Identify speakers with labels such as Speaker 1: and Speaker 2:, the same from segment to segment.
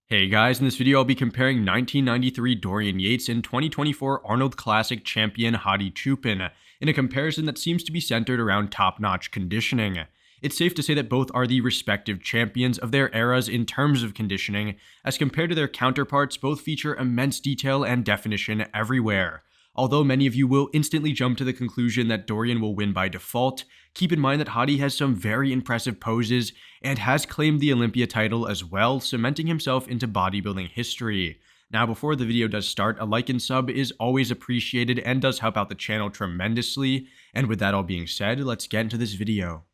Speaker 1: Hey guys, in this video I'll be comparing 1993 Dorian Yates and 2024 Arnold Classic champion Hadi Choopan in a comparison that seems to be centered around top-notch conditioning. It's safe to say that both are the respective champions of their eras in terms of conditioning. As compared to their counterparts, both feature immense detail and definition everywhere. Although many of you will instantly jump to the conclusion that Dorian will win by default, keep in mind that Hadi has some very impressive poses and has claimed the Olympia title as well, cementing himself into bodybuilding history. Now, before the video does start, a like and sub is always appreciated and does help out the channel tremendously. And with that all being said, let's get into this video.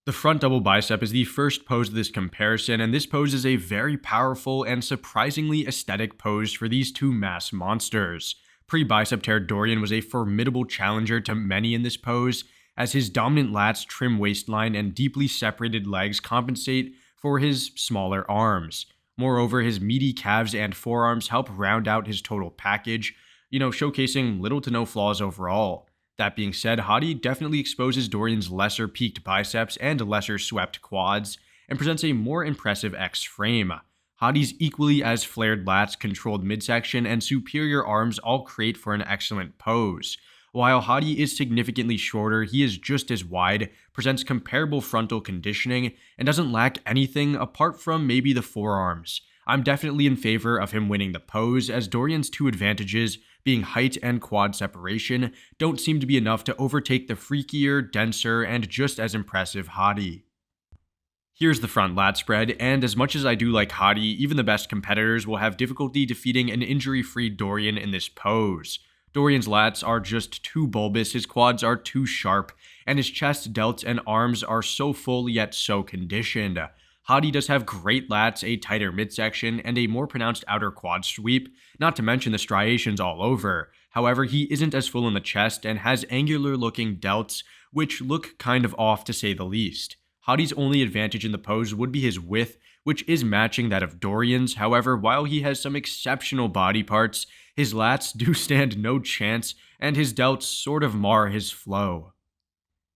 Speaker 1: The front double bicep is the first pose of this comparison, and this pose is a very powerful and surprisingly aesthetic pose for these two mass monsters. Pre-bicep tear Dorian was a formidable challenger to many in this pose, as his dominant lats, trim waistline, and deeply separated legs compensate for his smaller arms. Moreover, his meaty calves and forearms help round out his total package, showcasing little to no flaws overall. That being said, Hadi definitely exposes Dorian's lesser peaked biceps and lesser swept quads, and presents a more impressive X frame. Hadi's equally as flared lats, controlled midsection, and superior arms all create for an excellent pose. While Hadi is significantly shorter, he is just as wide, presents comparable frontal conditioning, and doesn't lack anything apart from maybe the forearms. I'm definitely in favor of him winning the pose, as Dorian's two advantages, being height and quad separation, don't seem to be enough to overtake the freakier, denser, and just as impressive Hadi. Here's the front lat spread, and as much as I do like Hadi, even the best competitors will have difficulty defeating an injury-free Dorian in this pose. Dorian's lats are just too bulbous, his quads are too sharp, and his chest, delts, and arms are so full yet so conditioned. Hadi does have great lats, a tighter midsection, and a more pronounced outer quad sweep, not to mention the striations all over. However, he isn't as full in the chest and has angular-looking delts, which look kind of off to say the least. Hadi's only advantage in the pose would be his width, which is matching that of Dorian's. However, while he has some exceptional body parts, his lats do stand no chance, and his delts sort of mar his flow.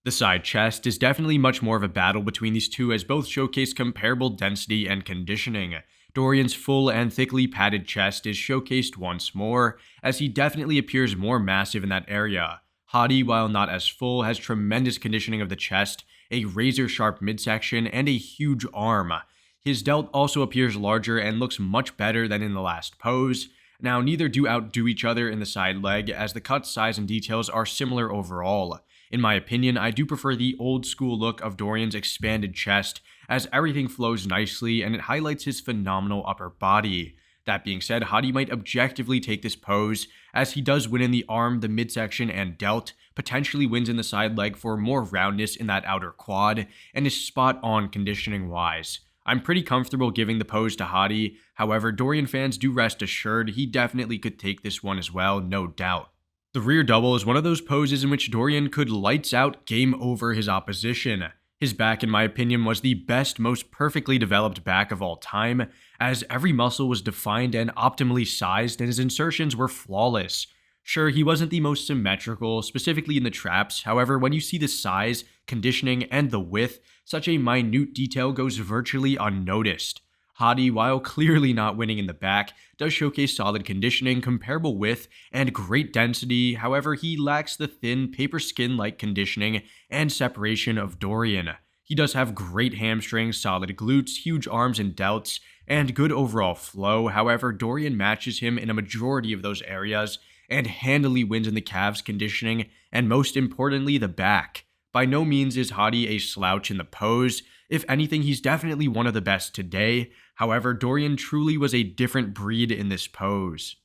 Speaker 1: The side chest is definitely much more of a battle between these two, as both showcase comparable density and conditioning. Dorian's full and thickly padded chest is showcased once more, as he definitely appears more massive in that area. Hadi, while not as full, has tremendous conditioning of the chest, a razor-sharp midsection, and a huge arm. His delt also appears larger and looks much better than in the last pose. Now, neither do outdo each other in the side leg, as the cut size and details are similar overall. In my opinion, I do prefer the old-school look of Dorian's expanded chest, as everything flows nicely and it highlights his phenomenal upper body. That being said, Hadi might objectively take this pose, as he does win in the arm, the midsection, and delt, potentially wins in the side leg for more roundness in that outer quad, and is spot on conditioning-wise. I'm pretty comfortable giving the pose to Hadi, however, Dorian fans do rest assured he definitely could take this one as well, no doubt. The rear double is one of those poses in which Dorian could lights out game over his opposition. His back, in my opinion, was the best, most perfectly developed back of all time, as every muscle was defined and optimally sized, and his insertions were flawless. Sure, he wasn't the most symmetrical, specifically in the traps. However, when you see the size, conditioning, and the width, such a minute detail goes virtually unnoticed. Hadi, while clearly not winning in the back, does showcase solid conditioning, comparable width, and great density. However, he lacks the thin, paper skin-like conditioning and separation of Dorian. He does have great hamstrings, solid glutes, huge arms and delts, and good overall flow. However, Dorian matches him in a majority of those areas, and handily wins in the calves conditioning, and most importantly, the back. By no means is Hadi a slouch in the pose. If anything, he's definitely one of the best today. However, Dorian truly was a different breed in this pose.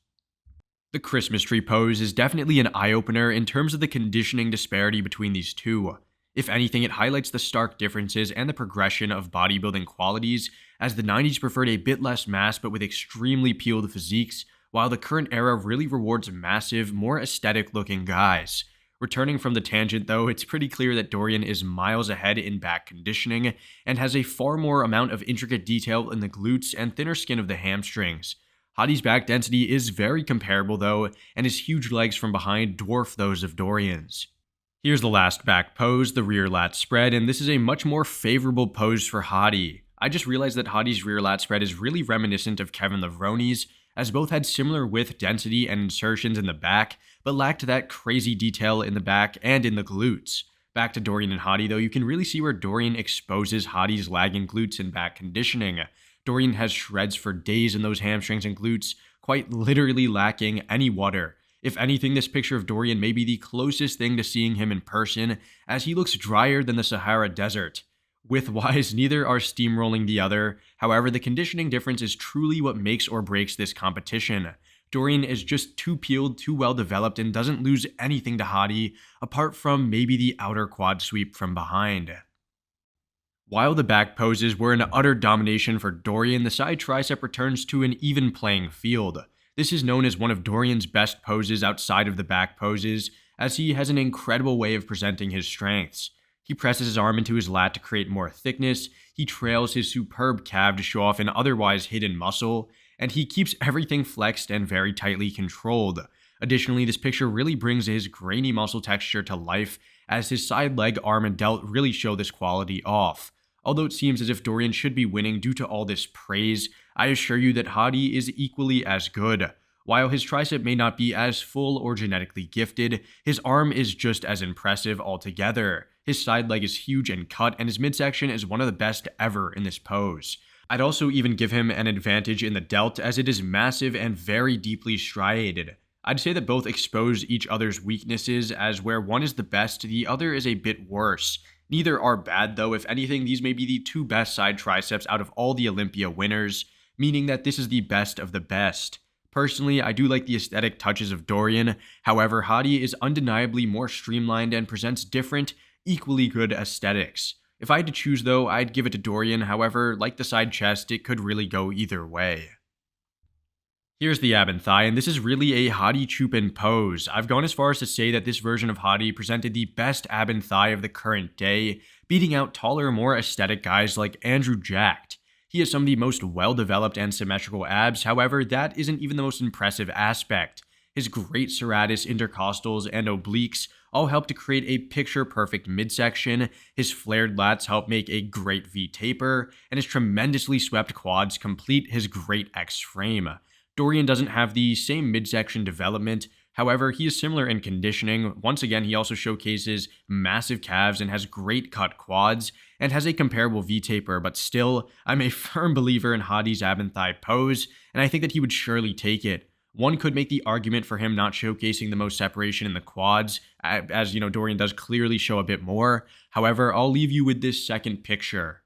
Speaker 1: The Christmas tree pose is definitely an eye-opener in terms of the conditioning disparity between these two. If anything, it highlights the stark differences and the progression of bodybuilding qualities, as the 90s preferred a bit less mass but with extremely peeled physiques, while the current era really rewards massive, more aesthetic-looking guys. Returning from the tangent though, it's pretty clear that Dorian is miles ahead in back conditioning, and has a far more amount of intricate detail in the glutes and thinner skin of the hamstrings. Hadi's back density is very comparable though, and his huge legs from behind dwarf those of Dorian's. Here's the last back pose, the rear lat spread, and this is a much more favorable pose for Hadi. I just realized that Hadi's rear lat spread is really reminiscent of Kevin Levroni's, as both had similar width, density, and insertions in the back, but lacked that crazy detail in the back and in the glutes. Back to Dorian and Hadi though, you can really see where Dorian exposes Hadi's lagging glutes and back conditioning. Dorian has shreds for days in those hamstrings and glutes, quite literally lacking any water. If anything, this picture of Dorian may be the closest thing to seeing him in person, as he looks drier than the Sahara Desert. Width-wise, neither are steamrolling the other. However, the conditioning difference is truly what makes or breaks this competition. Dorian is just too peeled, too well developed, and doesn't lose anything to Hadi, apart from maybe the outer quad sweep from behind. While the back poses were an utter domination for Dorian, the side tricep returns to an even playing field. This is known as one of Dorian's best poses outside of the back poses, as he has an incredible way of presenting his strengths. He presses his arm into his lat to create more thickness, he trails his superb calf to show off an otherwise hidden muscle, and he keeps everything flexed and very tightly controlled. Additionally, this picture really brings his grainy muscle texture to life, as his side leg, arm, and delt really show this quality off. Although it seems as if Dorian should be winning due to all this praise, I assure you that Hadi is equally as good. While his tricep may not be as full or genetically gifted, his arm is just as impressive altogether. His side leg is huge and cut, and his midsection is one of the best ever in this pose. I'd also even give him an advantage in the delt, as it is massive and very deeply striated. I'd say that both expose each other's weaknesses, as where one is the best, the other is a bit worse. Neither are bad though. If anything, these may be the two best side triceps out of all the Olympia winners, meaning that this is the best of the best. Personally, I do like the aesthetic touches of Dorian. However, Hadi is undeniably more streamlined and presents different, equally good aesthetics. If I had to choose though, I'd give it to Dorian. However, like the side chest, it could really go either way. Here's the ab and thigh, and this is really a Hadi Choopan pose. I've gone as far as to say that this version of Hadi presented the best ab and thigh of the current day, beating out taller, more aesthetic guys like Andrew Jacked. He has some of the most well-developed and symmetrical abs, however, that isn't even the most impressive aspect. His great serratus, intercostals, and obliques all help to create a picture-perfect midsection, his flared lats help make a great V-taper, and his tremendously swept quads complete his great X-frame. Dorian doesn't have the same midsection development, however, he is similar in conditioning. Once again, he also showcases massive calves and has great cut quads, and has a comparable V-taper, but still, I'm a firm believer in Hadi's ab and thigh pose, and I think that he would surely take it. One could make the argument for him not showcasing the most separation in the quads, as Dorian does clearly show a bit more. However, I'll leave you with this second picture.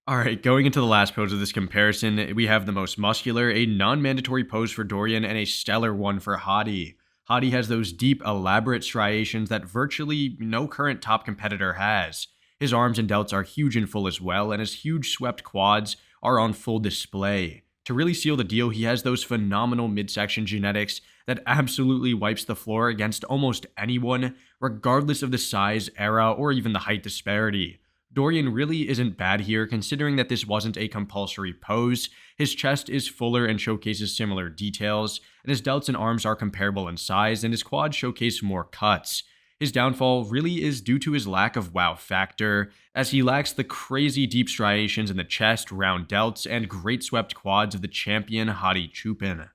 Speaker 1: Alright, going into the last pose of this comparison, we have the most muscular, a non-mandatory pose for Dorian, and a stellar one for Hadi. Hadi has those deep, elaborate striations that virtually no current top competitor has. His arms and delts are huge and full as well, and his huge swept quads are on full display. To really seal the deal, he has those phenomenal midsection genetics that absolutely wipes the floor against almost anyone, regardless of the size, era, or even the height disparity. Dorian really isn't bad here, considering that this wasn't a compulsory pose. His chest is fuller and showcases similar details, and his delts and arms are comparable in size, and his quads showcase more cuts. His downfall really is due to his lack of wow factor, as he lacks the crazy deep striations in the chest, round delts, and great swept quads of the champion Hadi Choopan.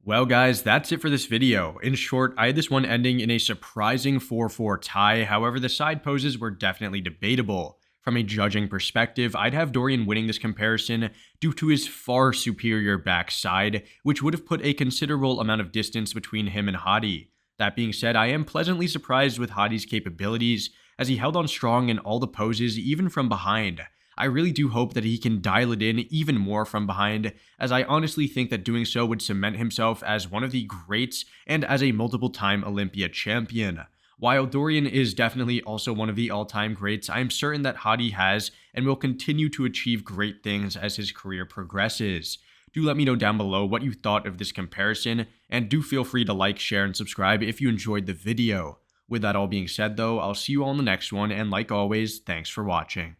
Speaker 1: Well guys, that's it for this video. In short, I had this one ending in a surprising 4-4 tie, however the side poses were definitely debatable. From a judging perspective, I'd have Dorian winning this comparison due to his far superior backside, which would have put a considerable amount of distance between him and Hadi. That being said, I am pleasantly surprised with Hadi's capabilities, as he held on strong in all the poses, even from behind. I really do hope that he can dial it in even more from behind, as I honestly think that doing so would cement himself as one of the greats and as a multiple-time Olympia champion. While Dorian is definitely also one of the all-time greats, I am certain that Hadi has and will continue to achieve great things as his career progresses. Do let me know down below what you thought of this comparison, and do feel free to like, share, and subscribe if you enjoyed the video. With that all being said though, I'll see you all in the next one, and like always, thanks for watching.